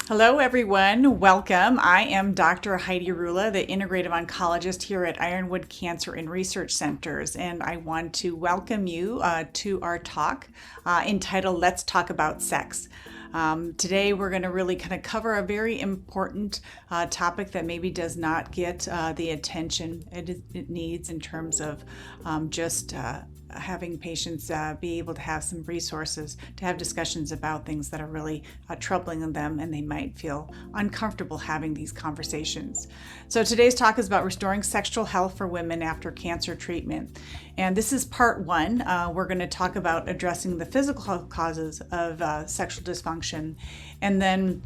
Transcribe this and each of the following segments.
Hello, everyone. Welcome. I am Dr. Heidi Rula, the Integrative Oncologist here at Ironwood Cancer and Research Centers, and I want to welcome you to our talk entitled Let's Talk About Sex. Today, we're going to really kind of cover a very important topic that maybe does not get the attention it needs in terms of just having patients be able to have some resources to have discussions about things that are really troubling them, and they might feel uncomfortable having these conversations. So today's talk is about restoring sexual health for women after cancer treatment. And this is part one. We're going to talk about addressing the physical causes of sexual dysfunction. And then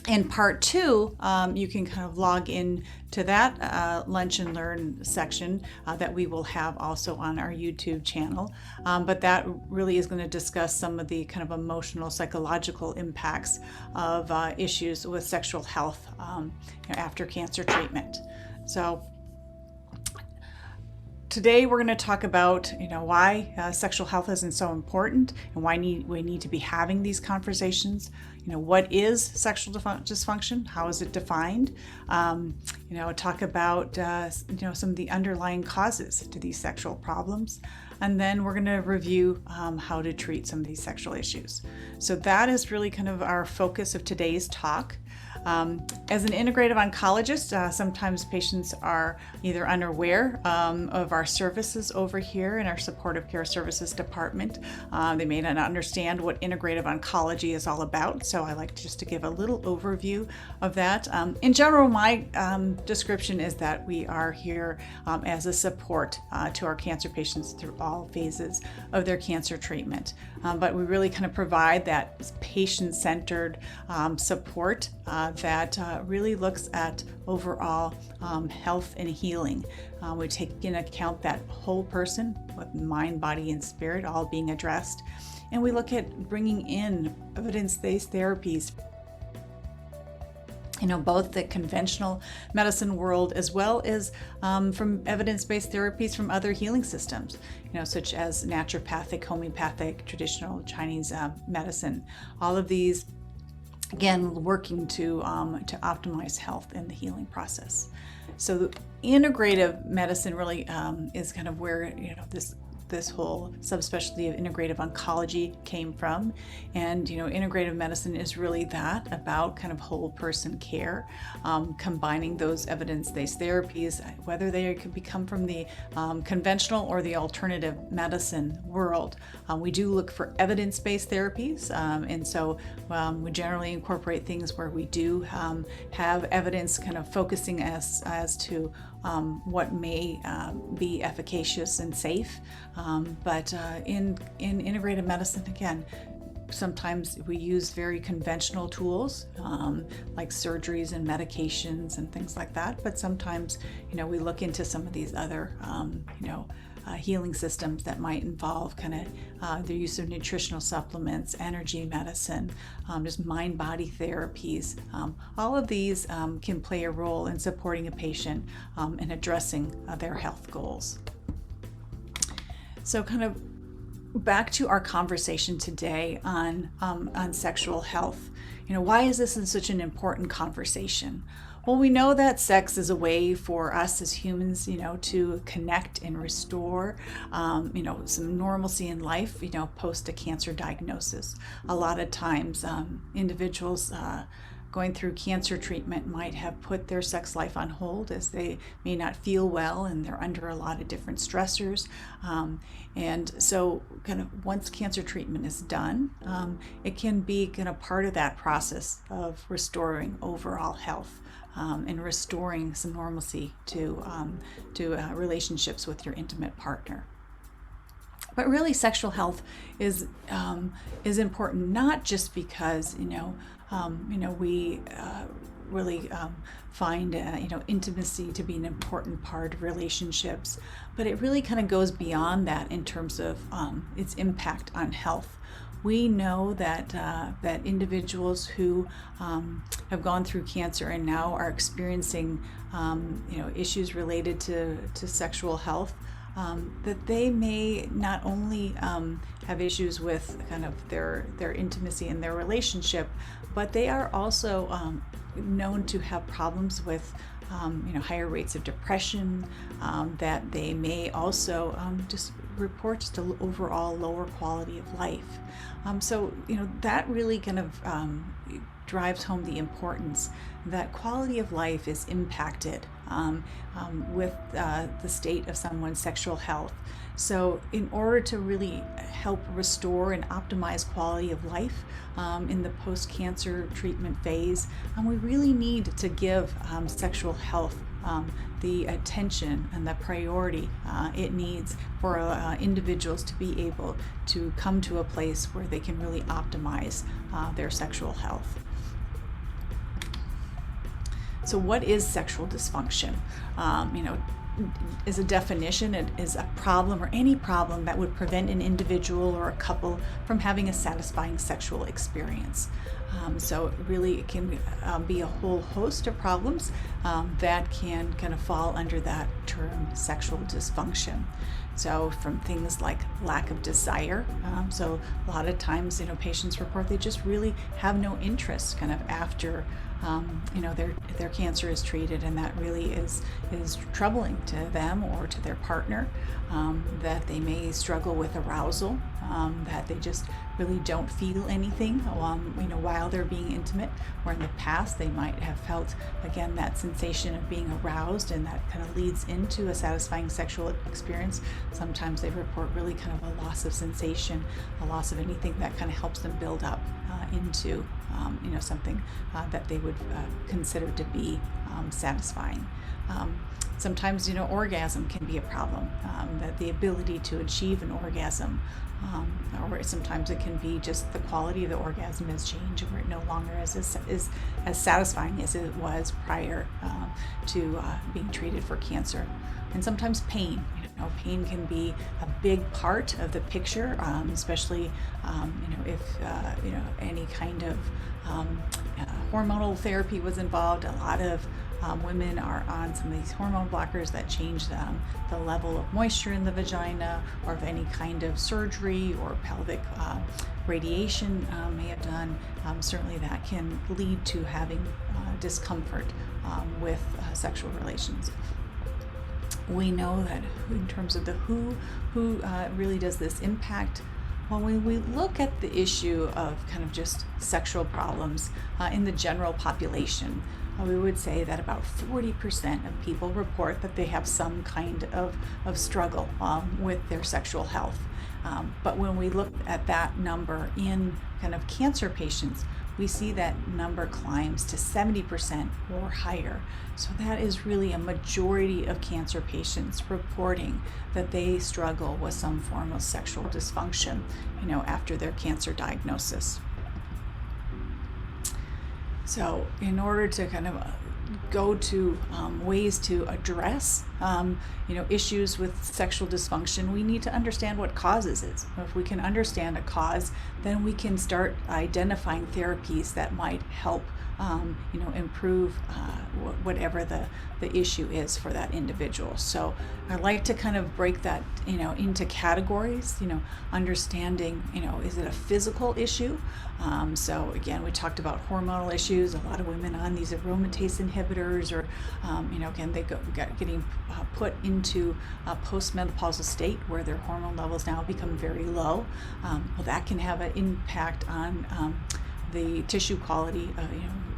in part two, you can kind of log in to that Lunch and Learn section that we will have also on our YouTube channel. But that really is going to discuss some of the kind of emotional, psychological impacts of issues with sexual health after cancer treatment. So today we're going to talk about why sexual health isn't so important and why we need to be having these conversations. What is sexual dysfunction? How is it defined? Talk about some of the underlying causes to these sexual problems, and then we're going to review how to treat some of these sexual issues. So that is really kind of our focus of today's talk. As an integrative oncologist, sometimes patients are either unaware of our services over here in our supportive care services department. They may not understand what integrative oncology is all about, so I like just to give a little overview of that. In general, my description is that we are here as a support to our cancer patients through all phases of their cancer treatment. But we really kind of provide that patient-centered support that really looks at overall health and healing. We take into account that whole person with mind, body, and spirit all being addressed. And we look at bringing in evidence-based therapies, both the conventional medicine world as well as from evidence-based therapies from other healing systems, such as naturopathic, homeopathic, traditional Chinese medicine. All of these, again, working to optimize health in the healing process. So the integrative medicine really is kind of where this whole subspecialty of integrative oncology came from. And integrative medicine is really that about kind of whole person care, combining those evidence-based therapies, whether they could come from the conventional or the alternative medicine world. We do look for evidence-based therapies, and so we generally incorporate things where we do have evidence kind of focusing as to what may be efficacious and safe. But in integrative medicine, again, sometimes we use very conventional tools like surgeries and medications and things like that. But sometimes, we look into some of these other, healing systems that might involve kind of the use of nutritional supplements, energy medicine, just mind-body therapies. All of these can play a role in supporting a patient in addressing their health goals. So kind of back to our conversation today on sexual health. Why is this such an important conversation? Well, we know that sex is a way for us as humans, to connect and restore, some normalcy in life, post a cancer diagnosis. A lot of times, individuals going through cancer treatment might have put their sex life on hold as they may not feel well and they're under a lot of different stressors. And so kind of once cancer treatment is done, it can be kind of part of that process of restoring overall health. And restoring some normalcy to relationships with your intimate partner. But really, sexual health is important not just because we really find intimacy to be an important part of relationships, but it really kind of goes beyond that in terms of its impact on health. We know that individuals who have gone through cancer and now are experiencing issues related to sexual health that they may not only have issues with kind of their intimacy and their relationship, but they are also known to have problems with higher rates of depression, that they may also just report just an overall lower quality of life. So that really kind of drives home the importance that quality of life is impacted with the state of someone's sexual health. So in order to really help restore and optimize quality of life in the post-cancer treatment phase, we really need to give sexual health the attention and the priority it needs for individuals to be able to come to a place where they can really optimize their sexual health. So what is sexual dysfunction? As a definition, it is a problem or any problem that would prevent an individual or a couple from having a satisfying sexual experience. So really it can be a whole host of problems that can kind of fall under that term sexual dysfunction. So from things like lack of desire. So a lot of times, patients report they just really have no interest kind of after their cancer is treated, and that really is troubling to them or to their partner, that they may struggle with arousal, that they just really don't feel anything while they're being intimate, where in the past they might have felt again that sensation of being aroused, and that kind of leads into a satisfying sexual experience. Sometimes they report really kind of a loss of sensation, a loss of anything that kind of helps them build up into something that they would consider to be satisfying. Sometimes orgasm can be a problem, that the ability to achieve an orgasm, or sometimes it can be just the quality of the orgasm has changed, where it no longer is as satisfying as it was prior to being treated for cancer. And sometimes pain. Pain can be a big part of the picture, especially if any kind of hormonal therapy was involved. A lot of women are on some of these hormone blockers that change the level of moisture in the vagina, or if any kind of surgery or pelvic radiation may have done. Certainly that can lead to having discomfort with sexual relations. We know that in terms of the who really does this impact? Well, when we look at the issue of kind of just sexual problems in the general population, we would say that about 40% of people report that they have some kind of struggle with their sexual health. But when we look at that number in kind of cancer patients, we see that number climbs to 70% or higher. So that is really a majority of cancer patients reporting that they struggle with some form of sexual dysfunction, after their cancer diagnosis. So in order to kind of go to ways to address issues with sexual dysfunction, we need to understand what causes it. If we can understand a cause, then we can start identifying therapies that might help improve whatever the issue is for that individual. So I like to kind of break that into categories, understanding is it a physical issue? So again, we talked about hormonal issues. A lot of women on these aromatase inhibitors, or again, they getting put into a postmenopausal state where their hormone levels now become very low. Well, that can have an impact on the tissue quality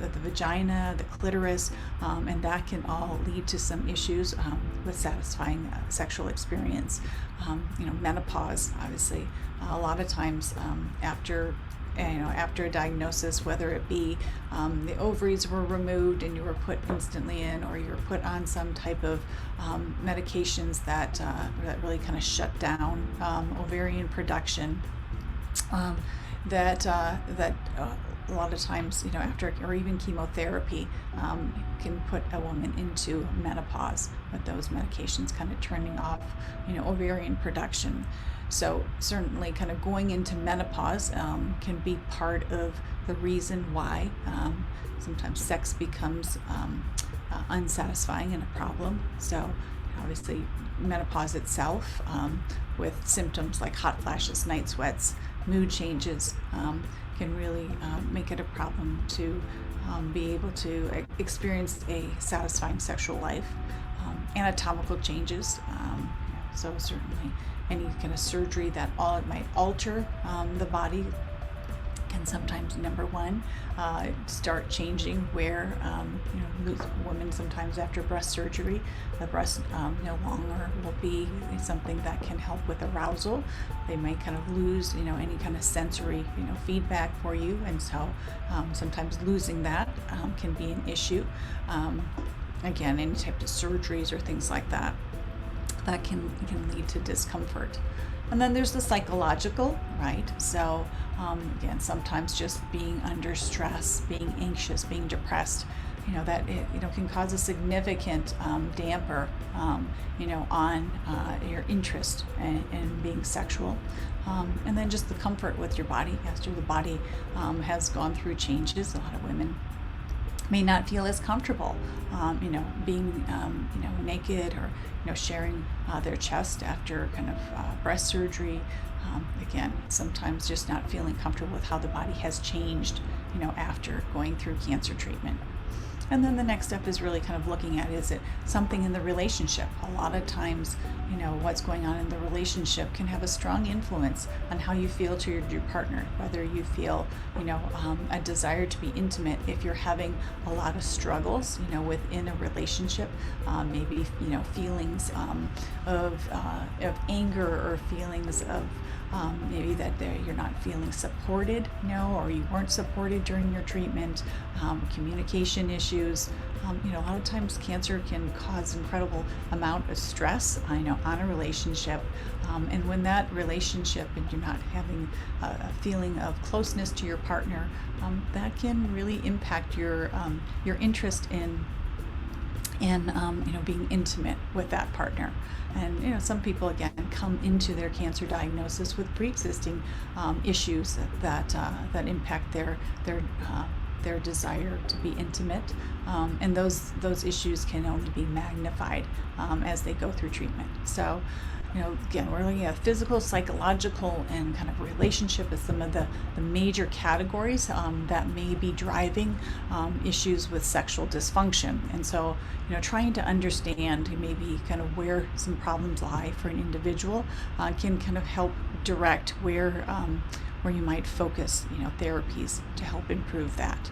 of the vagina, the clitoris, and that can all lead to some issues with satisfying sexual experience. Menopause, obviously, a lot of times after a diagnosis, whether it be the ovaries were removed and you were put instantly in, or you were put on some type of medications that really kind of shut down ovarian production, that a lot of times, after, or even chemotherapy, can put a woman into menopause with those medications kind of turning off, ovarian production. So certainly kind of going into menopause can be part of the reason why sometimes sex becomes unsatisfying and a problem. So obviously menopause itself, with symptoms like hot flashes, night sweats, mood changes, can really make it a problem to be able to experience a satisfying sexual life. Anatomical changes, so certainly any kind of surgery that might alter the body can sometimes, number one, start changing where, women sometimes after breast surgery, the breast no longer will be something that can help with arousal. They might kind of lose, any kind of sensory, feedback for you, and so sometimes losing that can be an issue. Again, any type of surgeries or things like that can lead to discomfort. And then there's the psychological, right? So again, sometimes just being under stress, being anxious, being depressed, that it can cause a significant damper, on your interest in being sexual. And then just the comfort with your body after the body has gone through changes. A lot of women may not feel as comfortable, being, naked or, sharing their chest after kind of breast surgery. Again, sometimes just not feeling comfortable with how the body has changed, after going through cancer treatment. And then the next step is really kind of looking at, is it something in the relationship? A lot of times, what's going on in the relationship can have a strong influence on how you feel to your partner, whether you feel, a desire to be intimate. If you're having a lot of struggles, within a relationship, maybe, feelings of anger, or feelings of maybe that you're not feeling supported, or you weren't supported during your treatment, communication issues. A lot of times cancer can cause incredible amount of stress, on a relationship. And when that relationship and you're not having a feeling of closeness to your partner, that can really impact your interest in being intimate with that partner. And some people again come into their cancer diagnosis with pre-existing issues that impact their desire to be intimate, and those issues can only be magnified as they go through treatment. So, again, we're looking at physical, psychological, and kind of relationship as some of the major categories that may be driving issues with sexual dysfunction. And so, trying to understand maybe kind of where some problems lie for an individual can kind of help direct where you might focus, therapies to help improve that.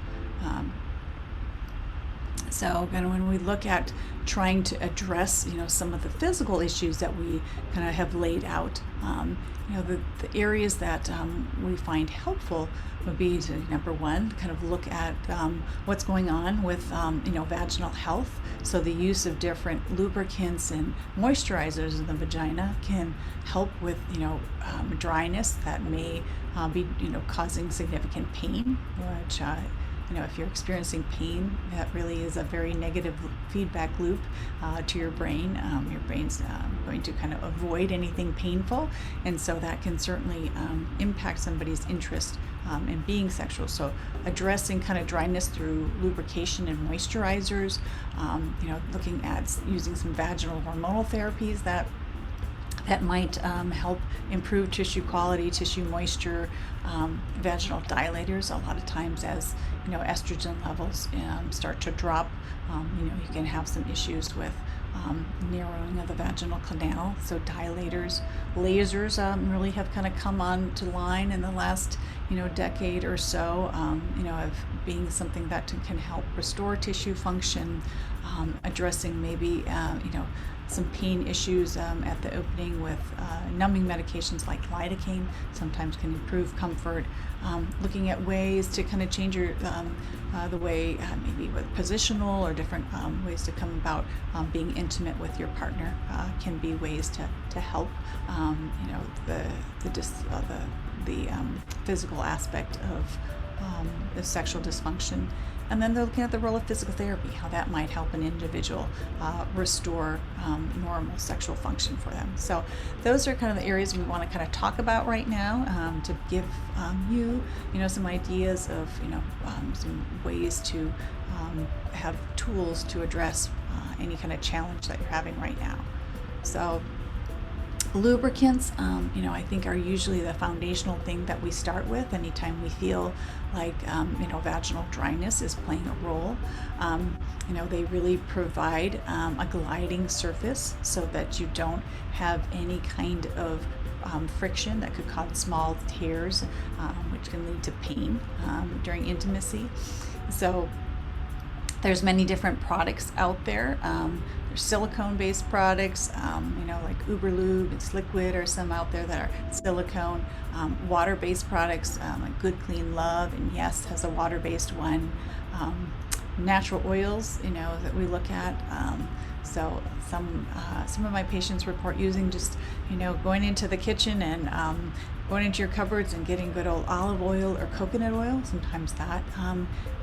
So kind of when we look at trying to address, some of the physical issues that we kind of have laid out, the areas that we find helpful would be to, number one, kind of look at what's going on with, vaginal health. So the use of different lubricants and moisturizers in the vagina can help with, dryness that may be, causing significant pain, which if you're experiencing pain, that really is a very negative feedback loop to your brain. Your brain's going to kind of avoid anything painful, and so that can certainly impact somebody's interest in being sexual. So addressing kind of dryness through lubrication and moisturizers, looking at using some vaginal hormonal therapies that might help improve tissue quality, tissue moisture. Vaginal dilators, a lot of times as estrogen levels start to drop, you can have some issues with narrowing of the vaginal canal. So dilators, lasers really have kind of come on to line in the last decade or so, of being something that can help restore tissue function, addressing maybe some pain issues at the opening with numbing medications like Lidocaine sometimes can improve comfort. Looking at ways to kind of change your the way maybe with positional or different ways to come about being intimate with your partner can be ways to help the physical aspect of the sexual dysfunction. And then they're looking at the role of physical therapy, how that might help an individual restore normal sexual function for them. So those are kind of the areas we want to kind of talk about right now, to give you, some ideas of, some ways to have tools to address any kind of challenge that you're having right now. So lubricants, I think are usually the foundational thing that we start with anytime we feel like, vaginal dryness is playing a role. They really provide a gliding surface so that you don't have any kind of friction that could cause small tears, which can lead to pain during intimacy. So there's many different products out there. There's silicone-based products, like Uberlube, it's liquid, or some out there that are silicone. Water-based products, like Good Clean Love, and Yes has a water-based one. Natural oils, that we look at. So some of my patients report using just, going into the kitchen and going into your cupboards and getting good old olive oil or coconut oil. Sometimes that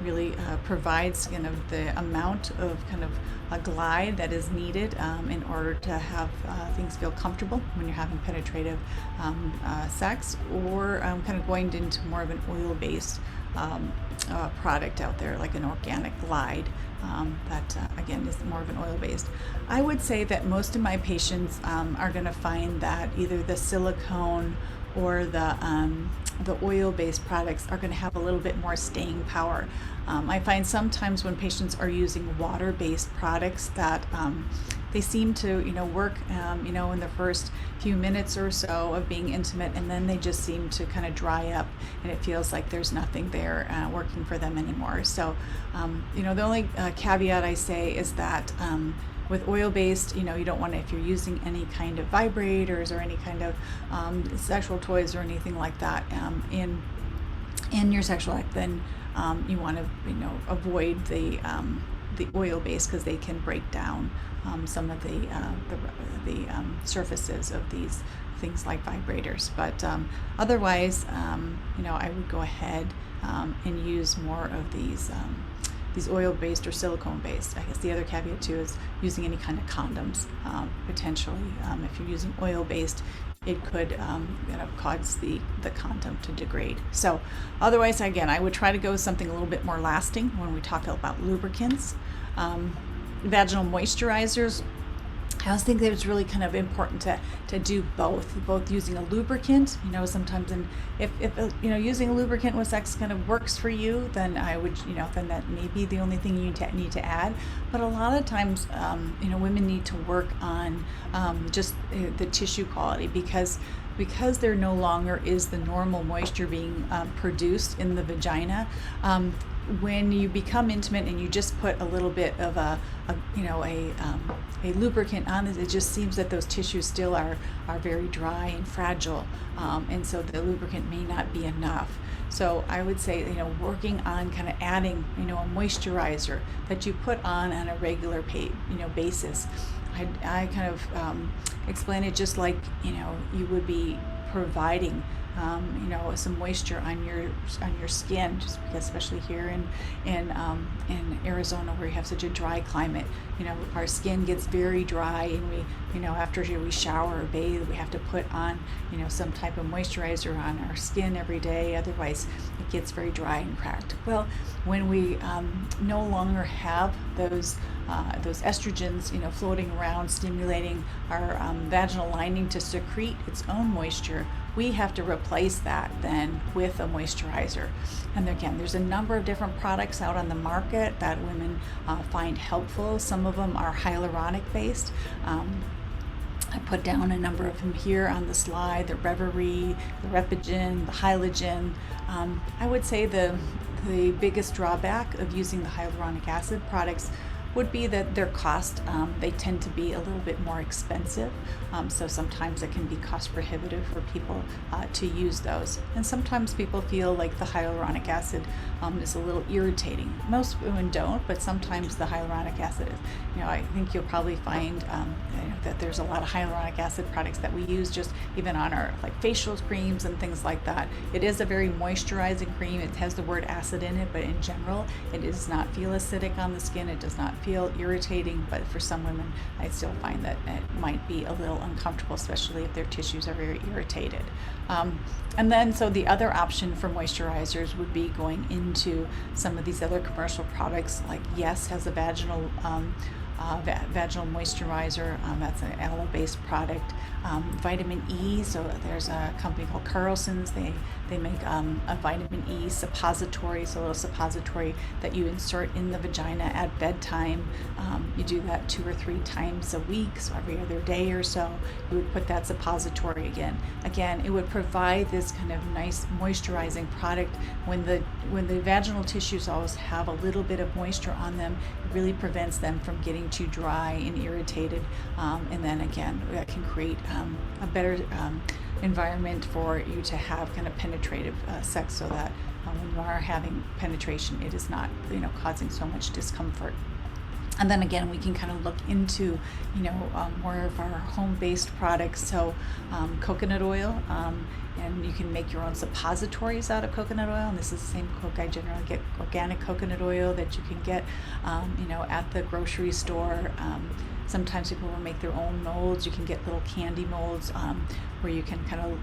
really provides kind of the amount of kind of a glide that is needed in order to have things feel comfortable when you're having penetrative sex, or kind of going into more of an oil-based product out there, like an organic glide that again is more of an oil-based. I would say that most of my patients are going to find that either the silicone or the oil-based products are going to have a little bit more staying power. I find sometimes when patients are using water-based products that they seem to, work, in the first few minutes or so of being intimate, and then they just seem to kind of dry up, and it feels like there's nothing there working for them anymore. So, the only caveat I say is that with oil-based, you don't want to, if you're using any kind of vibrators or any kind of sexual toys or anything like that in your sexual act, then you want to, avoid the oil-based, because they can break down some of the surfaces of these things like vibrators. But otherwise, I would go ahead and use more of these oil-based or silicone-based. I guess the other caveat too is using any kind of condoms, potentially. If you're using oil-based, it could cause the condom to degrade. So otherwise, again, I would try to go with something a little bit more lasting when we talk about lubricants. Vaginal moisturizers, I always think that it's really kind of important to do both using a lubricant, sometimes, and if using a lubricant with sex kind of works for you, then I would, then that may be the only thing you need to add. But a lot of times, women need to work on just the tissue quality, because there no longer is the normal moisture being produced in the vagina. When you become intimate and you just put a little bit of a lubricant on it, it just seems that those tissues still are very dry and fragile, and so the lubricant may not be enough. So I would say, working on kind of adding, a moisturizer that you put on a regular basis. I kind of explain it just like, you would be providing some moisture on your skin, just because, especially here in Arizona, where you have such a dry climate, our skin gets very dry, and we, after we shower or bathe, we have to put on, some type of moisturizer on our skin every day. Otherwise, it gets very dry and cracked. Well, when we no longer have those estrogens, floating around, stimulating our vaginal lining to secrete its own moisture, we have to replace that then with a moisturizer. And again, there's a number of different products out on the market that women find helpful. Some of them are hyaluronic based. I put down a number of them here on the slide: the Reverie, the Repigen, the Hyalogen. I would say the biggest drawback of using the hyaluronic acid products would be that their cost, they tend to be a little bit more expensive. So sometimes it can be cost prohibitive for people to use those. And sometimes people feel like the hyaluronic acid is a little irritating. Most women don't, but sometimes the hyaluronic acid is. I think you'll probably find that there's a lot of hyaluronic acid products that we use just even on our facial creams and things like that. It is a very moisturizing cream. It has the word acid in it, but in general, it does not feel acidic on the skin. It does not feel irritating, but for some women, I still find that it might be a little uncomfortable, especially if their tissues are very irritated. And then, so the other option for moisturizers would be going into some of these other commercial products, like Yes has a vaginal vaginal moisturizer. That's an aloe-based product. Vitamin E. So there's a company called Carlson's. They make a vitamin E suppository, so a little suppository that you insert in the vagina at bedtime. You do that 2 or 3 times a week, so every other day or so, you would put that suppository again. Again, it would provide this kind of nice moisturizing product when the vaginal tissues always have a little bit of moisture on them. It really prevents them from getting too dry and irritated, and then again, that can create a better environment for you to have kind of penetrative sex, so that when you are having penetration, it is not causing so much discomfort. And then again, we can kind of look into, more of our home-based products. So coconut oil, and you can make your own suppositories out of coconut oil. And this is the same I generally get organic coconut oil that you can get, at the grocery store. Sometimes people will make their own molds. You can get little candy molds where you can kind of,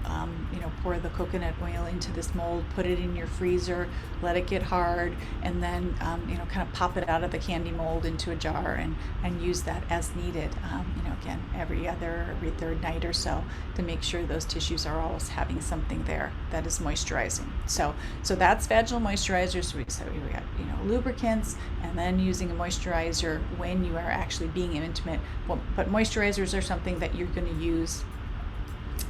pour the coconut oil into this mold, put it in your freezer, let it get hard, and then, kind of pop it out of the candy mold into a jar and use that as needed. Again, every third night or so, to make sure those tissues are always having something there that is moisturizing. So that's vaginal moisturizers. So we got, lubricants, and then using a moisturizer when you are actually being intimate. But moisturizers are something that you're going to use,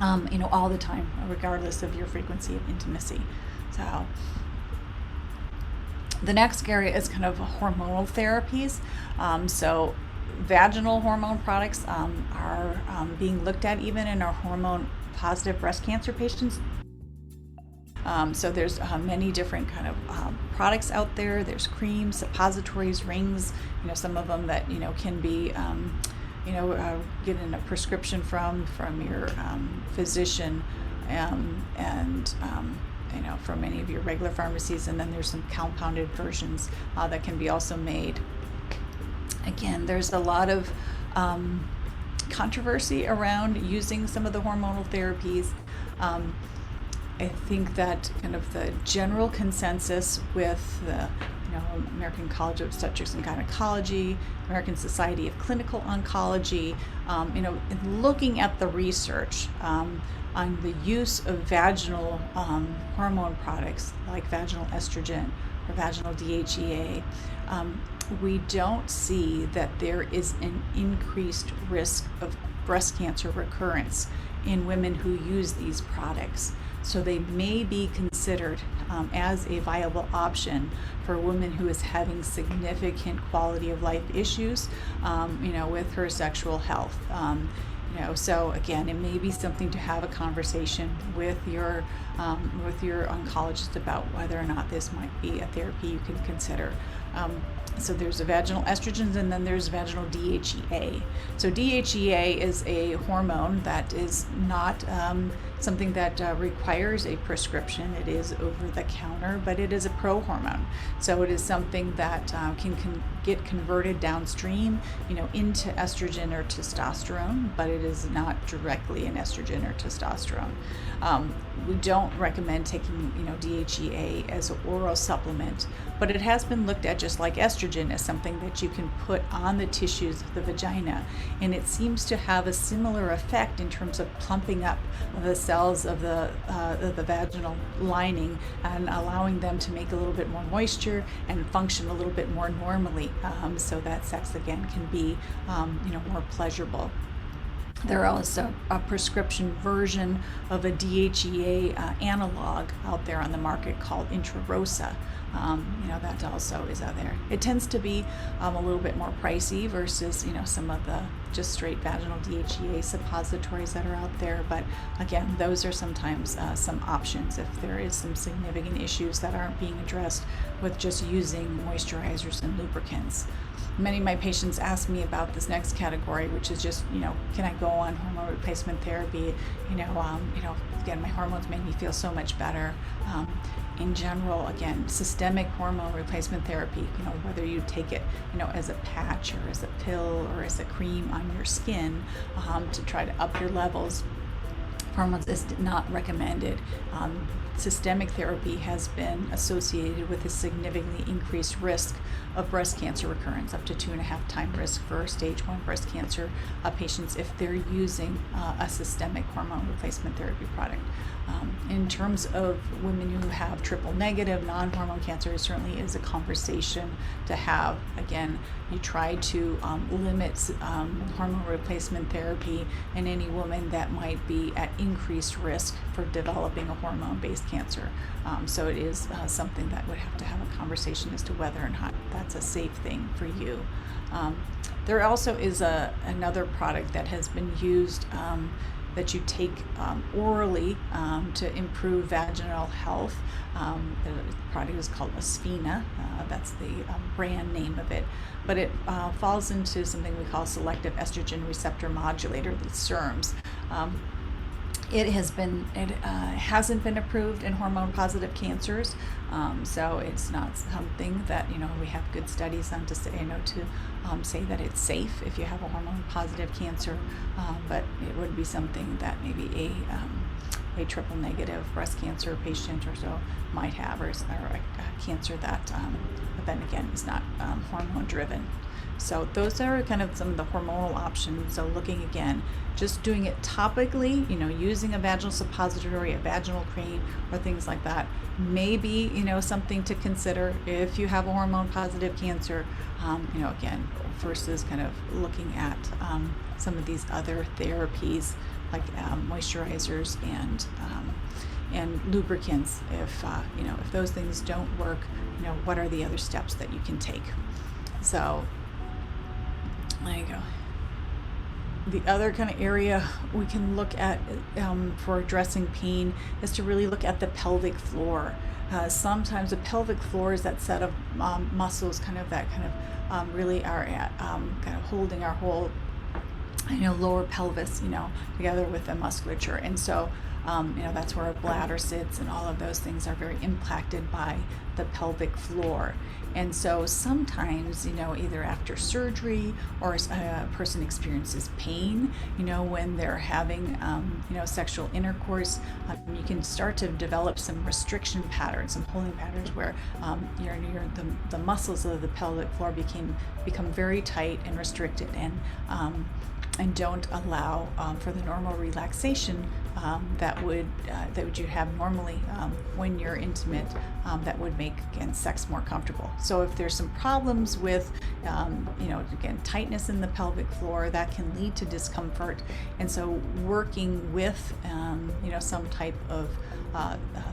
all the time, regardless of your frequency of intimacy. So the next area is kind of hormonal therapies. So vaginal hormone products are being looked at even in our hormone positive breast cancer patients. So there's many different kind of products out there. There's creams, suppositories, rings, some of them that, can be, getting a prescription from your physician, and from any of your regular pharmacies. And then there's some compounded versions that can be also made. Again, there's a lot of controversy around using some of the hormonal therapies. I think that kind of the general consensus with the American College of Obstetrics and Gynecology, American Society of Clinical Oncology, in looking at the research on the use of vaginal hormone products like vaginal estrogen or vaginal DHEA, we don't see that there is an increased risk of breast cancer recurrence in women who use these products. So they may be considered as a viable option for a woman who is having significant quality of life issues, with her sexual health. So again, it may be something to have a conversation with your oncologist about whether or not this might be a therapy you can consider. So there's a vaginal estrogens, and then there's vaginal DHEA. So DHEA is a hormone that is not something that requires a prescription. It is over the counter, but it is a prohormone. So it is something that can get converted downstream, into estrogen or testosterone, but it is not directly an estrogen or testosterone. We don't recommend taking, DHEA as an oral supplement, but it has been looked at just like estrogen as something that you can put on the tissues of the vagina, and it seems to have a similar effect in terms of plumping up the cells of the vaginal lining and allowing them to make a little bit more moisture and function a little bit more normally, so that sex again can be more pleasurable. There is also a prescription version of a DHEA analog out there on the market called Intrarosa. That also is out there. It tends to be a little bit more pricey versus, some of the just straight vaginal DHEA suppositories that are out there. But again, those are sometimes some options if there is some significant issues that aren't being addressed with just using moisturizers and lubricants. Many of my patients ask me about this next category, which is just, can I go on hormone replacement therapy? Again, my hormones make me feel so much better. In general, again, systemic hormone replacement therapy, whether you take it, as a patch or as a pill or as a cream on your skin to try to up your levels hormones is not recommended. Systemic therapy has been associated with a significantly increased risk of breast cancer recurrence, up to 2.5 times risk for stage 1 breast cancer patients if they're using a systemic hormone replacement therapy product. In terms of women who have triple negative non-hormone cancer, it certainly is a conversation to have. Again, you try to limit hormone replacement therapy in any woman that might be at increased risk for developing a hormone-based cancer. So it is something that would have to have a conversation as to whether or not that's a safe thing for you. There also is another product that has been used that you take orally to improve vaginal health. The product is called Asphena. That's the brand name of it. But it falls into something we call selective estrogen receptor modulator, the SERMs. It hasn't been approved in hormone-positive cancers, so it's not something that we have good studies on to say say that it's safe if you have a hormone-positive cancer, but it would be something that maybe a triple negative breast cancer patient or so might have, or a cancer that then again is not hormone driven. So those are kind of some of the hormonal options. So looking again, just doing it topically, using a vaginal suppository, a vaginal cream, or things like that, maybe, something to consider if you have a hormone positive cancer, again, versus kind of looking at some of these other therapies like moisturizers and lubricants. If those things don't work, what are the other steps that you can take? So there you go. The other kind of area we can look at for addressing pain is to really look at the pelvic floor. Sometimes the pelvic floor is that set of muscles that really are at kind of holding our whole lower pelvis together with the musculature, and so that's where our bladder sits, and all of those things are very impacted by the pelvic floor. And so sometimes, either after surgery or a person experiences pain, when they're having, sexual intercourse, you can start to develop some restriction patterns, some pulling patterns where the muscles of the pelvic floor become very tight and restricted, and don't allow for the normal relaxation that you have normally when you're intimate, that would make, again, sex more comfortable. So if there's some problems with again, tightness in the pelvic floor, that can lead to discomfort. And so working with some type of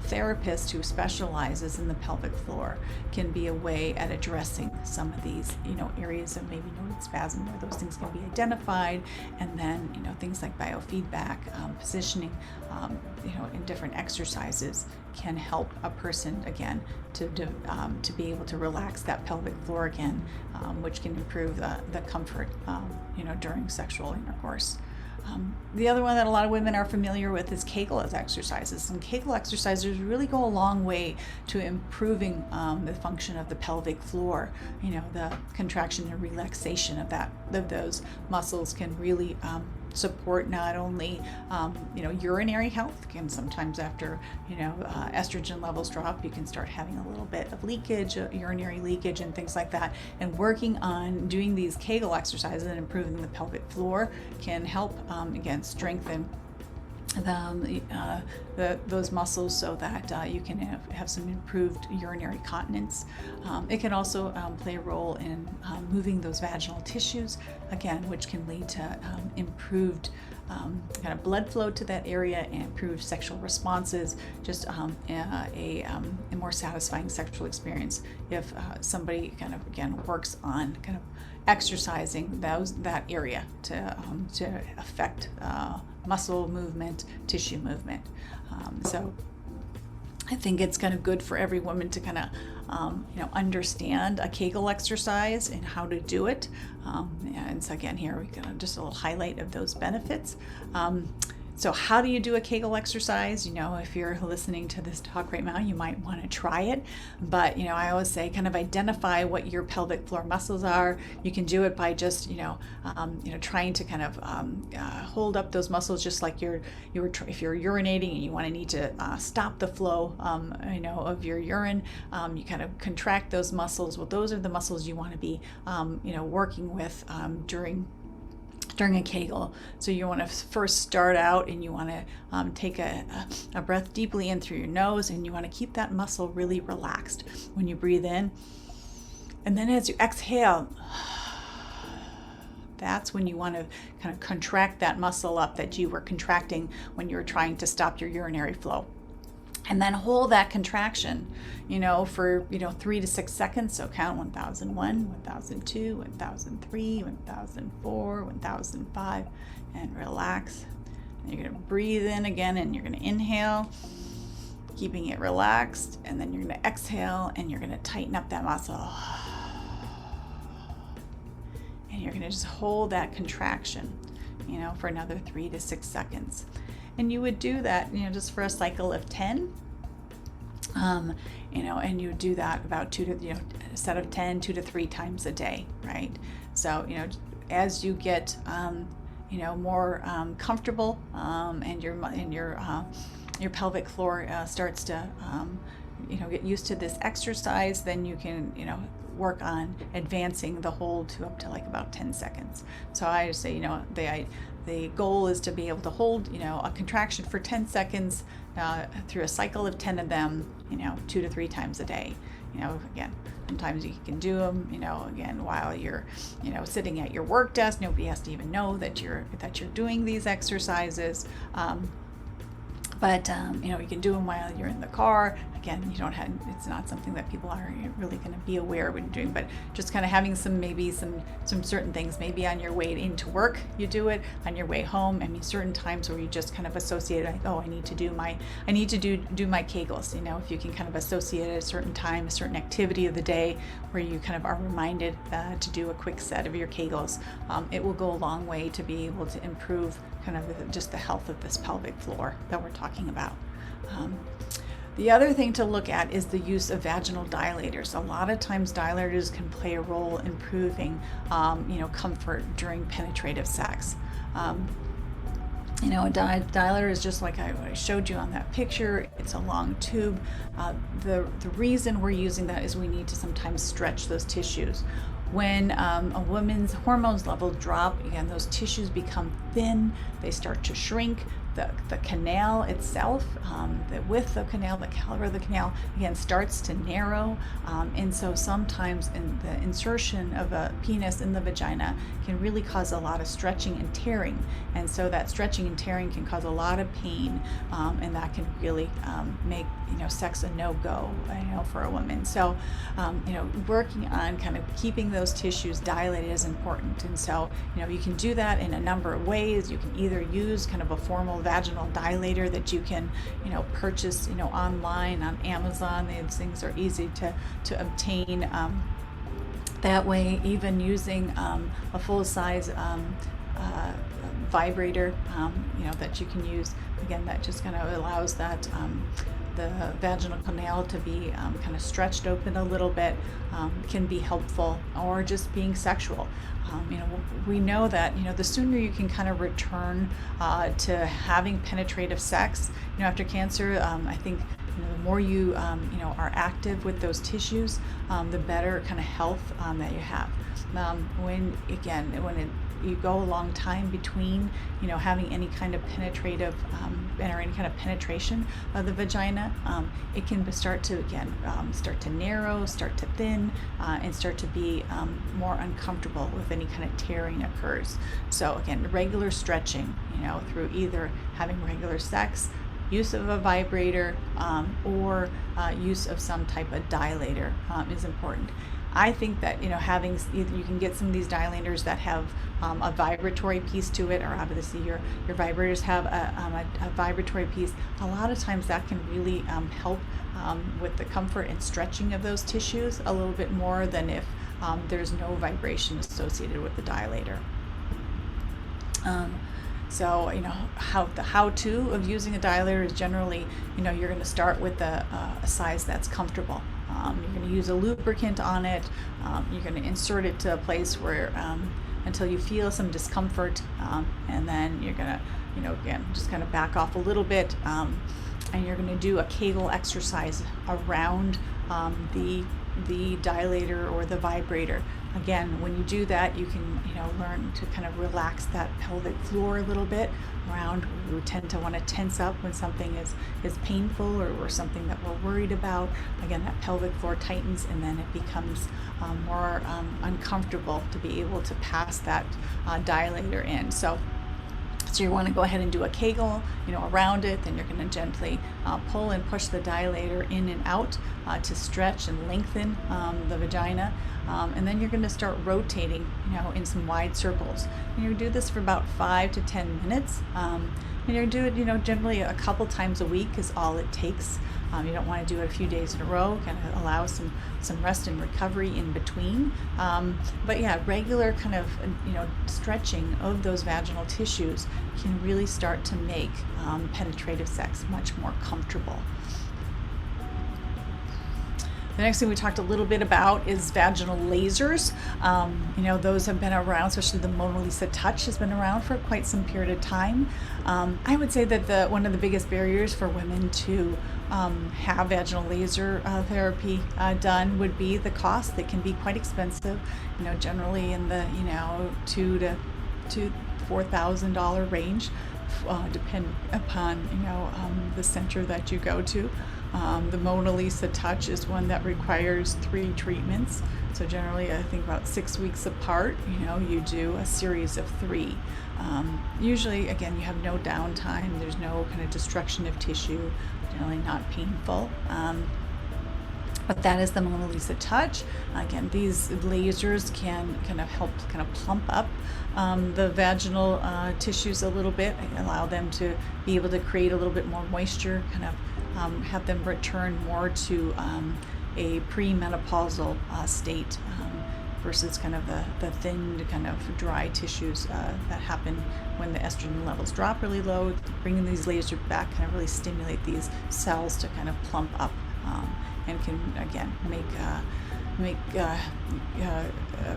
therapist who specializes in the pelvic floor can be a way at addressing some of these areas of maybe noted spasm, where those things can be identified, and then things like biofeedback, positioning, in different exercises can help a person again to be able to relax that pelvic floor again, which can improve the comfort during sexual intercourse. The other one that a lot of women are familiar with is kegel exercises, and kegel exercises really go a long way to improving the function of the pelvic floor. The contraction and relaxation of those muscles can really support not only urinary health. Can sometimes after estrogen levels drop, you can start having a little bit of leakage, urinary leakage, and things like that. And working on doing these kegel exercises and improving the pelvic floor can help again strengthen those muscles so that you can have some improved urinary continence. It can also play a role in moving those vaginal tissues, again, which can lead to improved kind of blood flow to that area and improved sexual responses, just a more satisfying sexual experience if somebody kind of, again, works on kind of exercising that area to affect muscle movement, tissue movement. So I think it's kind of good for every woman to kind of understand a Kegel exercise and how to do it. And so again, here we got just a little highlight of those benefits. So how do you do a Kegel exercise? If you're listening to this talk right now, you might want to try it. But, I always say kind of identify what your pelvic floor muscles are. You can do it by just, trying to kind of hold up those muscles, just like if you're urinating and you need to stop the flow, of your urine. You kind of contract those muscles. Well, those are the muscles you want to be, working with during a Kegel. So you want to first start out and you want to take a breath deeply in through your nose, and you want to keep that muscle really relaxed when you breathe in. And then as you exhale, that's when you want to kind of contract that muscle up that you were contracting when you were trying to stop your urinary flow. And then hold that contraction, for 3 to 6 seconds. So count 1001, 1002, 1003, 1004, 1005, and relax. And you're going to breathe in again, and you're going to inhale, keeping it relaxed. And then you're going to exhale, and you're going to tighten up that muscle. And you're going to just hold that contraction, for another 3 to 6 seconds. And you would do that, just for a cycle of 10, and you would do that about a set of 10, 2 to 3 times a day, right? So, as you get, more comfortable, and your pelvic floor starts to, get used to this exercise, then you can, work on advancing the hold to up to like about 10 seconds. So I just say, the goal is to be able to hold, a contraction for 10 seconds through a cycle of 10 of them, 2 to 3 times a day. Again, sometimes you can do them, again, while you're, sitting at your work desk. Nobody has to even know that you're doing these exercises. But you can do them while you're in the car. Again, it's not something that people are really going to be aware when you're doing, but just kind of having some certain things, maybe on your way into work, you do it, on your way home. Certain times where you just kind of associate, like, oh, I need to do my Kegels. If you can kind of associate at a certain time, a certain activity of the day where you kind of are reminded to do a quick set of your Kegels, it will go a long way to be able to improve kind of just the health of this pelvic floor that we're talking about. The other thing to look at is the use of vaginal dilators. A lot of times dilators can play a role in improving, comfort during penetrative sex. A dilator is just like I showed you on that picture. It's a long tube. The reason we're using that is we need to sometimes stretch those tissues. When a woman's hormones level drop, again, those tissues become thin, they start to shrink. The canal itself, the width of the canal, the caliber of the canal, again, starts to narrow. And so sometimes the insertion of a penis in the vagina can really cause a lot of stretching and tearing. And so that stretching and tearing can cause a lot of pain, and that can really make sex a no-go, for a woman. So, working on kind of keeping those tissues dilated is important. And so, you can do that in a number of ways. You can either use kind of a formal vaginal dilator that you can, purchase, online on Amazon. These things are easy to obtain. That way, even using a full-size vibrator, that you can use. Again, that just kind of allows that the vaginal canal to be kind of stretched open a little bit, can be helpful, or just being sexual. We know that, the sooner you can kind of return to having penetrative sex, after cancer, I think, the more you, are active with those tissues, the better kind of health that you have. When you go a long time between, having any kind of penetrative or any kind of penetration of the vagina, it can start to narrow, start to thin, and start to be more uncomfortable with any kind of tearing occurs. So again, regular stretching, through either having regular sex, use of a vibrator, or use of some type of dilator is important. I think that, having, you can get some of these dilators that have a vibratory piece to it, or obviously your vibrators have a vibratory piece. A lot of times that can really help with the comfort and stretching of those tissues a little bit more than if there's no vibration associated with the dilator. So, the how-to of using a dilator is generally, you're going to start with a size that's comfortable. You're going to use a lubricant on it. You're going to insert it to a place where until you feel some discomfort, and then you're going to, again, just kind of back off a little bit, and you're going to do a kegel exercise around the dilator or the vibrator. Again, when you do that, you can learn to kind of relax that pelvic floor a little bit around. We tend to want to tense up when something is painful or something that we're worried about. Again, that pelvic floor tightens, and then it becomes more uncomfortable to be able to pass that dilator in. So you want to go ahead and do a kegel, around it. Then you're going to gently pull and push the dilator in and out to stretch and lengthen the vagina. And then you're going to start rotating, in some wide circles. And you do this for about 5 to 10 minutes. And you do it, generally a couple times a week is all it takes. You don't want to do it a few days in a row, kind of allow some rest and recovery in between. But yeah, regular kind of, stretching of those vaginal tissues can really start to make penetrative sex much more comfortable. The next thing we talked a little bit about is vaginal lasers. Those have been around, especially the Mona Lisa Touch has been around for quite some period of time. I would say that one of the biggest barriers for women to have vaginal laser therapy done would be the cost. They can be quite expensive, generally in the $2,000 to $4,000 range, depend upon the center that you go to. The Mona Lisa Touch is one that requires 3 treatments. So generally, I think about 6 weeks apart, you do a series of 3. Usually, again, you have no downtime. There's no kind of destruction of tissue, generally not painful. But that is the Mona Lisa Touch. Again, these lasers can kind of help kind of plump up the vaginal tissues a little bit, allow them to be able to create a little bit more moisture, kind of have them return more to a premenopausal state versus kind of the thin, kind of dry tissues that happen when the estrogen levels drop really low. Bringing these lasers back kind of really stimulate these cells to kind of plump up and can again make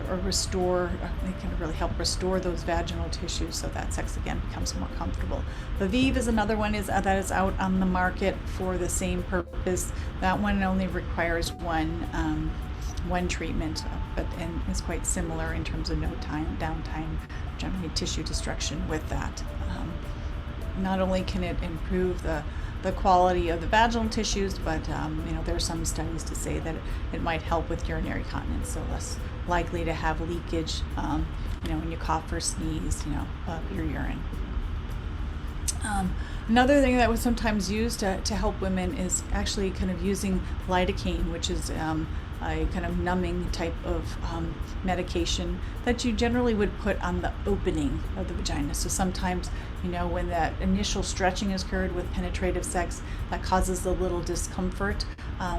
or restore. They can really help restore those vaginal tissues so that sex again becomes more comfortable. Vive is another one that is out on the market for the same purpose. That one only requires one treatment, and is quite similar in terms of no downtime, generally tissue destruction with that. Not only can it improve the quality of the vaginal tissues, but there are some studies to say that it might help with urinary continence, so less likely to have leakage, when you cough or sneeze, of your urine. Another thing that was sometimes used to help women is actually kind of using lidocaine, which is a kind of numbing type of medication that you generally would put on the opening of the vagina. So sometimes, when that initial stretching is occurred with penetrative sex, that causes a little discomfort.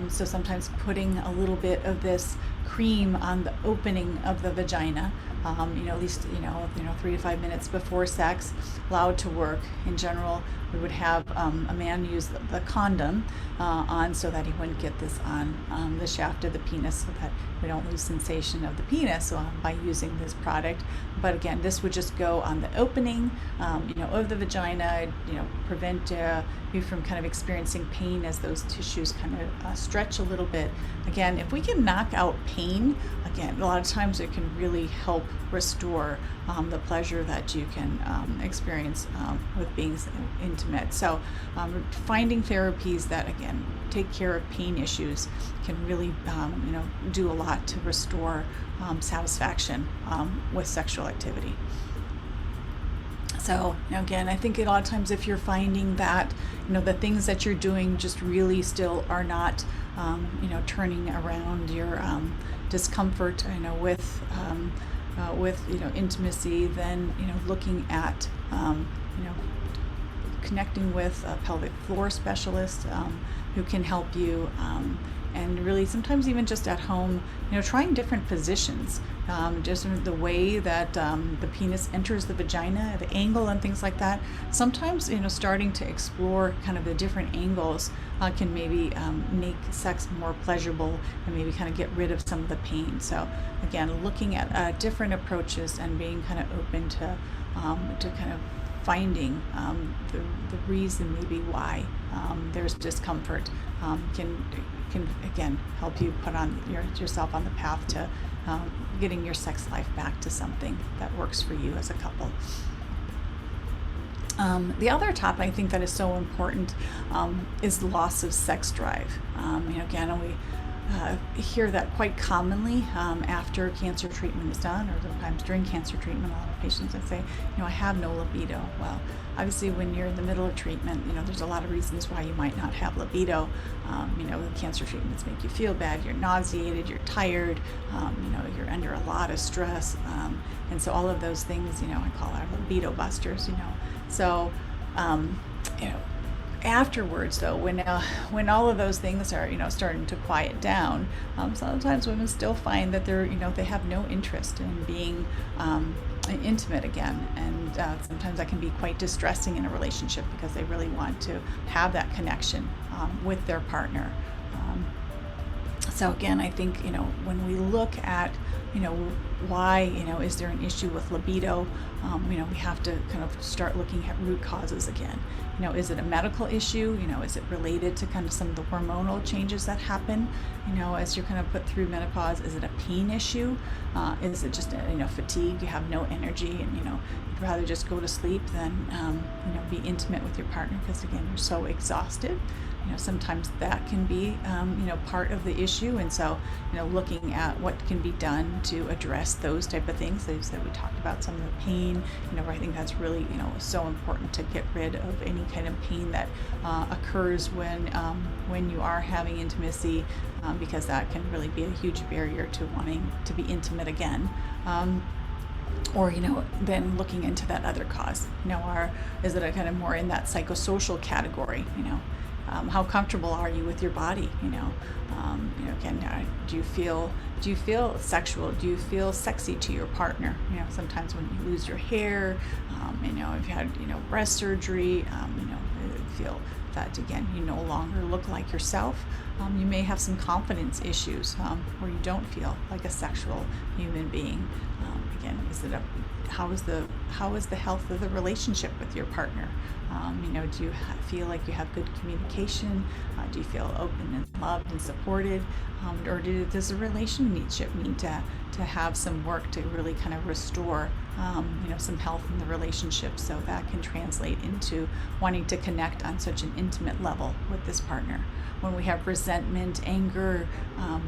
So sometimes putting a little bit of this cream on the opening of the vagina, at least 3 to 5 minutes before sex, allowed to work. In general, we would have a man use the condom on so that he wouldn't get this on the shaft of the penis, so that we don't lose sensation of the penis by using this product. But again, this would just go on the opening, of the vagina, prevent you from kind of experiencing pain as those tissues kind of stretch a little bit. Again, if we can knock out pain, again, a lot of times it can really help restore the pleasure that you can experience with being intimate. So finding therapies that, again, take care of pain issues can really, do a lot to restore satisfaction with sexual activity. So again, I think a lot of times if you're finding that, the things that you're doing just really still are not, turning around your discomfort, with intimacy, then looking at connecting with a pelvic floor specialist who can help you and really sometimes even just at home, trying different positions, just the way that the penis enters the vagina, the angle and things like that. Sometimes, starting to explore kind of the different angles can maybe make sex more pleasurable and maybe kind of get rid of some of the pain. So again, looking at different approaches and being kind of open to kind of finding the reason maybe why there's discomfort can again help you put on yourself on the path to getting your sex life back to something that works for you as a couple. The other topic I think that is so important is loss of sex drive. Again, we hear that quite commonly after cancer treatment is done, or sometimes during cancer treatment. A lot of patients that say, I have no libido. Well, obviously when you're in the middle of treatment, there's a lot of reasons why you might not have libido. Cancer treatments make you feel bad, you're nauseated, you're tired, you're under a lot of stress. And so all of those things, I call our libido busters, So, afterwards, though, when all of those things are starting to quiet down, sometimes women still find that they have no interest in being intimate again, and sometimes that can be quite distressing in a relationship because they really want to have that connection with their partner. So again, I think when we look at why is there an issue with libido, we have to kind of start looking at root causes again. Is it a medical issue? Is it related to kind of some of the hormonal changes that happen as you're kind of put through menopause? Is it a pain issue? Is it just fatigue? You have no energy and you'd rather just go to sleep than be intimate with your partner because again you're so exhausted. Sometimes that can be part of the issue, and so looking at what can be done to address those type of things. So we talked about some of the pain. I think that's really so important to get rid of any kind of pain that occurs when you are having intimacy, because that can really be a huge barrier to wanting to be intimate again. Or then looking into that other cause. Is it a kind of more in that psychosocial category? How comfortable are you with your body? Again, do you feel sexual? Do you feel sexy to your partner? Sometimes when you lose your hair, if you had breast surgery, you feel that again you no longer look like yourself. You may have some confidence issues where you don't feel like a sexual human being. Again, how is the health of the relationship with your partner? Do you feel like you have good communication? Do you feel open and loved and supported? Or does the relationship need to have some work to really kind of restore some health in the relationship, so that can translate into wanting to connect on such an intimate level with this partner? When we have resentment, anger,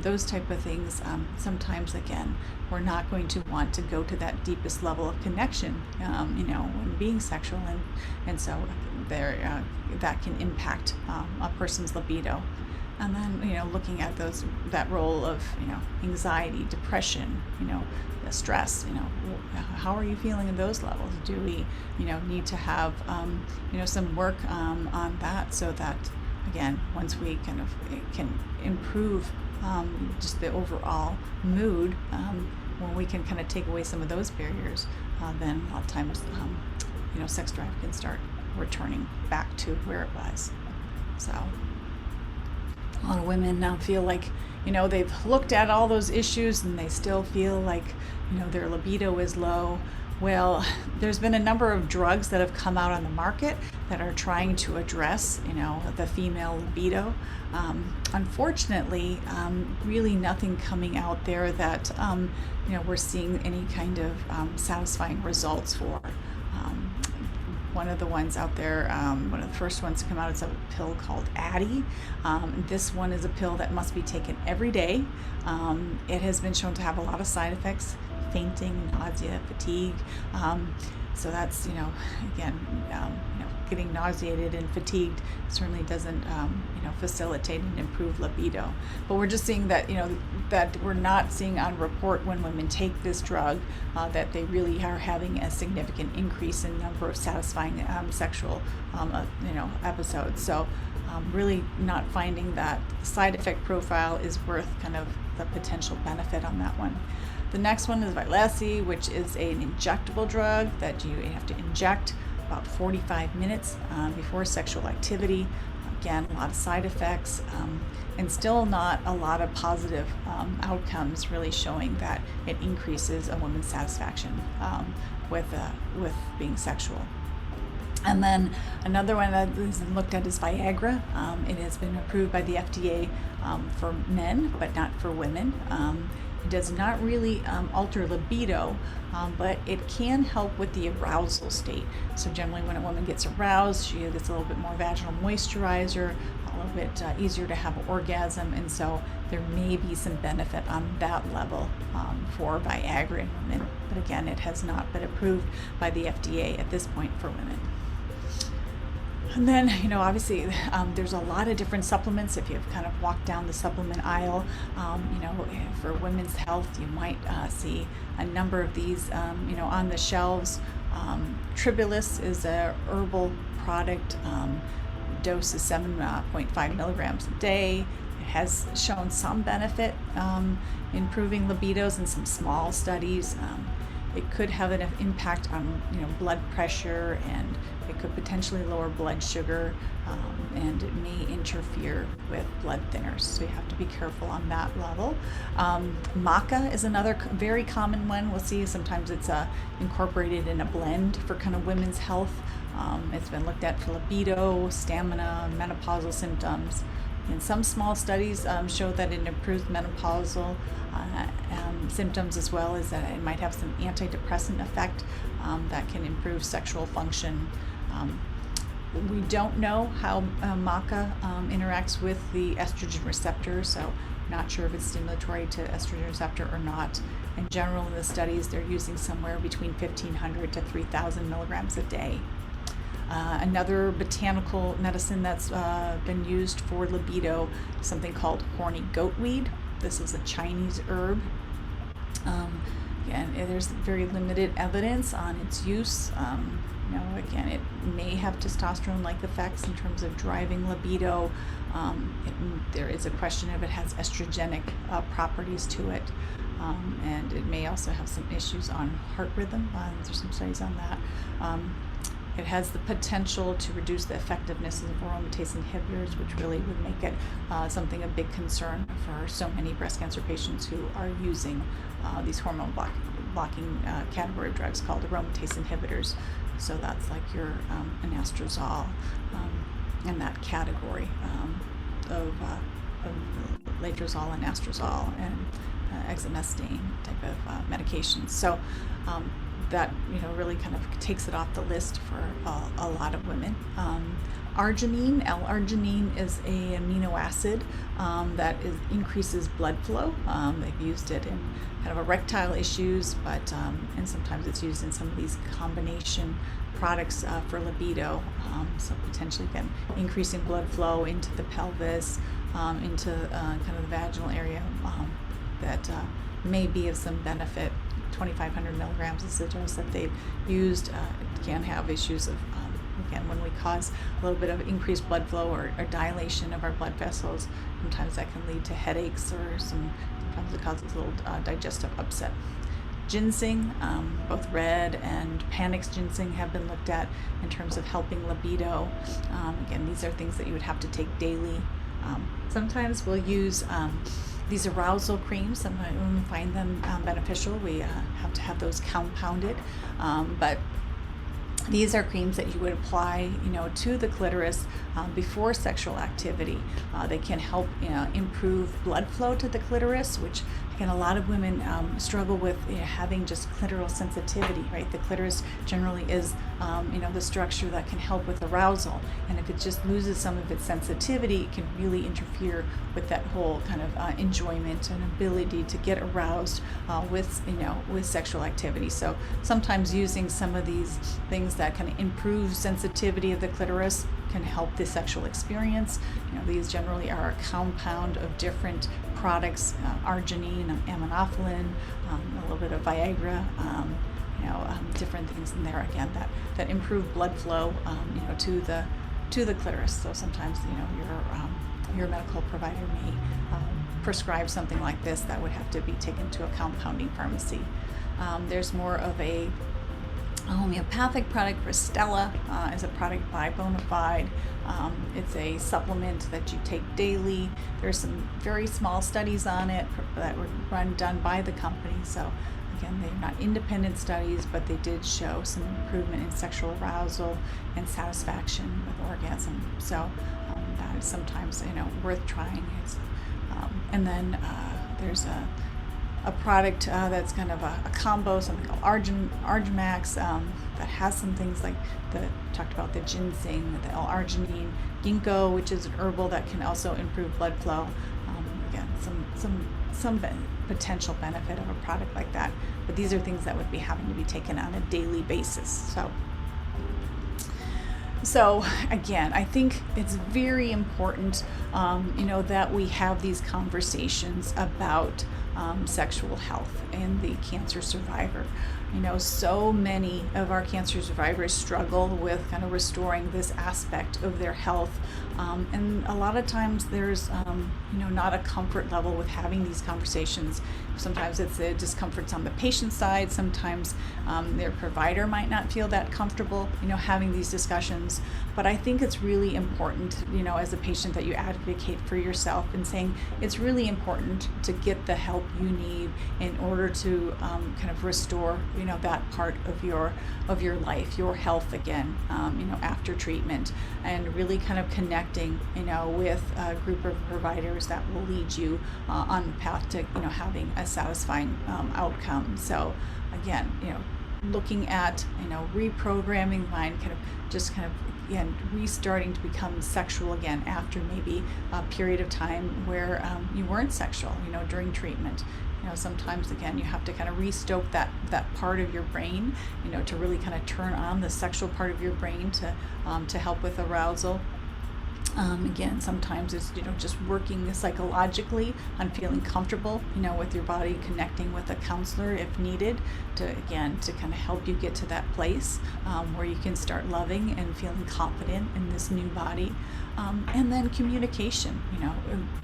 those type of things, sometimes again we're not going to want to go to that deepest level of connection when being sexual, and so there that can impact a person's libido. And then looking at that role of anxiety, depression, stress, how are you feeling in those levels? Do we need to have some work on that, so that again, once we kind of can improve just the overall mood, when we can kind of take away some of those barriers, then a lot of times sex drive can start returning back to where it was. So a lot of women now feel like they've looked at all those issues and they still feel like their libido is low. Well, there's been a number of drugs that have come out on the market that are trying to address the female libido. Unfortunately, really nothing coming out there that we're seeing any kind of satisfying results for. One of the ones out there, one of the first ones to come out, is a pill called Addy. This one is a pill that must be taken every day. It has been shown to have a lot of side effects: fainting, nausea, fatigue. So that's again, getting nauseated and fatigued certainly doesn't facilitate and improve libido. But we're just seeing that that we're not seeing on report when women take this drug that they really are having a significant increase in number of satisfying sexual episodes. So really not finding that the side effect profile is worth kind of the potential benefit on that one. The next one is Vyleesi, which is an injectable drug that you have to inject about 45 minutes before sexual activity. Again, a lot of side effects, and still not a lot of positive outcomes really showing that it increases a woman's satisfaction with being sexual. And then another one that is looked at is Viagra. It has been approved by the FDA for men, but not for women. It does not really alter libido, but it can help with the arousal state. So generally when a woman gets aroused, she gets a little bit more vaginal moisturizer, a little bit easier to have an orgasm, and so there may be some benefit on that level for Viagra in women. But again, it has not been approved by the FDA at this point for women. And then, obviously, there's a lot of different supplements. If you've kind of walked down the supplement aisle, for women's health, you might see a number of these, on the shelves. Tribulus is a herbal product. Dose is 7.5 milligrams a day. It has shown some benefit improving libidos in some small studies. It could have an impact on blood pressure, and it could potentially lower blood sugar, and it may interfere with blood thinners, so you have to be careful on that level. Maca is another very common one. We'll see sometimes it's incorporated in a blend for kind of women's health. It's been looked at for libido, stamina, menopausal symptoms. And some small studies show that it improves menopausal symptoms, as well as that it might have some antidepressant effect that can improve sexual function. We don't know how maca interacts with the estrogen receptor, so not sure if it's stimulatory to estrogen receptor or not. In general, in the studies, they're using somewhere between 1,500 to 3,000 milligrams a day. Another botanical medicine that's been used for libido is something called horny goatweed. This is a Chinese herb. Again, there's very limited evidence on its use. Again, it may have testosterone-like effects in terms of driving libido. There is a question if it has estrogenic properties to it. And it may also have some issues on heart rhythm. There's some studies on that. It has the potential to reduce the effectiveness of aromatase inhibitors, which really would make it something of big concern for so many breast cancer patients who are using these hormone blocking category of drugs called aromatase inhibitors. So that's like your anastrozole in that category of letrozole, anastrozole, and exemestane type of medications. So that really kind of takes it off the list for a lot of women. Arginine, L-arginine, is a amino acid that increases blood flow. They've used it in kind of erectile issues, but and sometimes it's used in some of these combination products for libido. So potentially, again, increasing blood flow into the pelvis, into kind of the vaginal area, that may be of some benefit. 2,500 milligrams is the dose that they've used. It can have issues of, again, when we cause a little bit of increased blood flow or dilation of our blood vessels, sometimes that can lead to headaches, or sometimes it causes a little digestive upset. Ginseng, both red and Panax ginseng have been looked at in terms of helping libido. Again, these are things that you would have to take daily. Sometimes we'll use these arousal creams. Sometimes when we find them beneficial, we have to have those compounded. But these are creams that you would apply, to the clitoris before sexual activity. They can help, improve blood flow to the clitoris, which, again, a lot of women struggle with having just clitoral sensitivity, right? The clitoris generally is, the structure that can help with arousal, and if it just loses some of its sensitivity, it can really interfere with that whole kind of enjoyment and ability to get aroused with sexual activity. So sometimes using some of these things that can improve sensitivity of the clitoris can help the sexual experience. These generally are a compound of different products, arginine, aminophylline, a little bit of Viagra, different things in there, again, that improve blood flow, to to the clitoris. So sometimes, your medical provider may prescribe something like this that would have to be taken to a compounding pharmacy. There's more of a homeopathic product. Ristella is a product by Bonafide. It's a supplement that you take daily. There's some very small studies on it that were done by the company. So again, they're not independent studies, but they did show some improvement in sexual arousal and satisfaction with orgasm. So that is sometimes worth trying. And then there's a product that's kind of a combo, something called Argimax, that has some things like talked about the ginseng, the L-arginine, ginkgo, which is an herbal that can also improve blood flow. Again, some potential benefit of a product like that, but these are things that would be having to be taken on a daily basis. So again, I think it's very important, that we have these conversations about sexual health and the cancer survivor. So many of our cancer survivors struggle with kind of restoring this aspect of their health. And a lot of times there's, not a comfort level with having these conversations. Sometimes it's the discomforts on the patient side. Sometimes their provider might not feel that comfortable, having these discussions. But I think it's really important, as a patient, that you advocate for yourself and saying it's really important to get the help you need in order to kind of restore, that part of your life, your health again, after treatment, and really kind of connecting, with a group of providers that will lead you on the path to, having a satisfying outcome. So again, looking at, reprogramming the mind, again, restarting to become sexual again after maybe a period of time where you weren't sexual, during treatment. Sometimes again, you have to kind of restoke that part of your brain, to really kind of turn on the sexual part of your brain to help with arousal. Again, sometimes it's, just working psychologically on feeling comfortable, with your body, connecting with a counselor if needed to kind of help you get to that place where you can start loving and feeling confident in this new body. And then communication,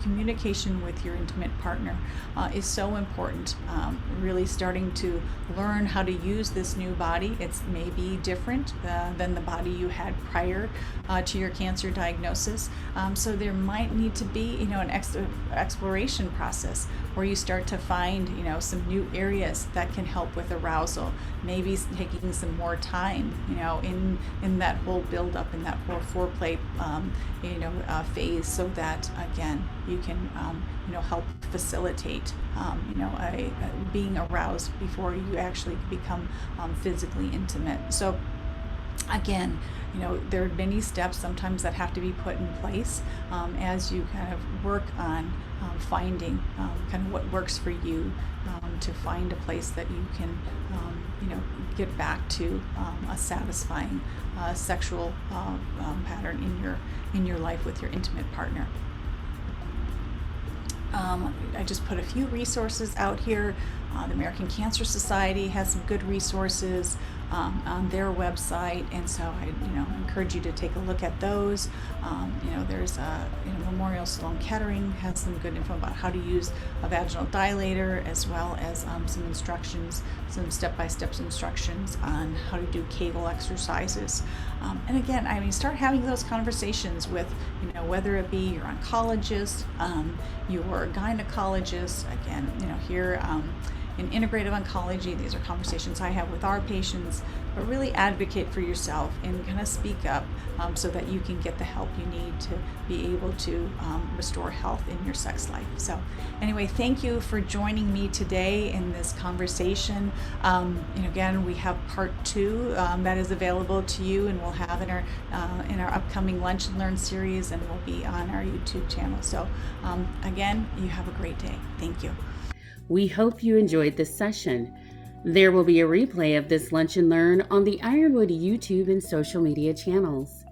communication with your intimate partner is so important. Really starting to learn how to use this new body. It's maybe different than the body you had prior to your cancer diagnosis. So there might need to be, an exploration process where you start to find, some new areas that can help with arousal. Maybe taking some more time, in that whole build up, in that whole foreplay, phase, so that again you can, help facilitate, being aroused before you actually become physically intimate. So again, there are many steps sometimes that have to be put in place as you kind of work on finding kind of what works for you, to find a place that you can, get back to a satisfying sexual pattern in your life with your intimate partner. I just put a few resources out here. The American Cancer Society has some good resources on their website, and so I encourage you to take a look at those. There's Memorial Sloan Kettering has some good info about how to use a vaginal dilator, as well as some instructions, some step-by-step instructions on how to do kegel exercises. And again, start having those conversations with, whether it be your oncologist, your gynecologist. Again, here in Integrative Oncology, these are conversations I have with our patients, but really advocate for yourself and kind of speak up so that you can get the help you need to be able to restore health in your sex life. So anyway, thank you for joining me today in this conversation. Again, we have part 2 that is available to you, and we'll have in our upcoming Lunch and Learn series, and will be on our YouTube channel. So again, you have a great day. Thank you. We hope you enjoyed this session. There will be a replay of this Lunch and Learn on the Ironwood YouTube and social media channels.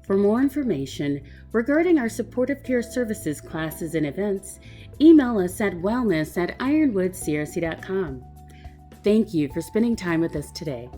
For more information regarding our supportive care services, classes, and events, email us at wellness@ironwoodcrc.com. Thank you for spending time with us today.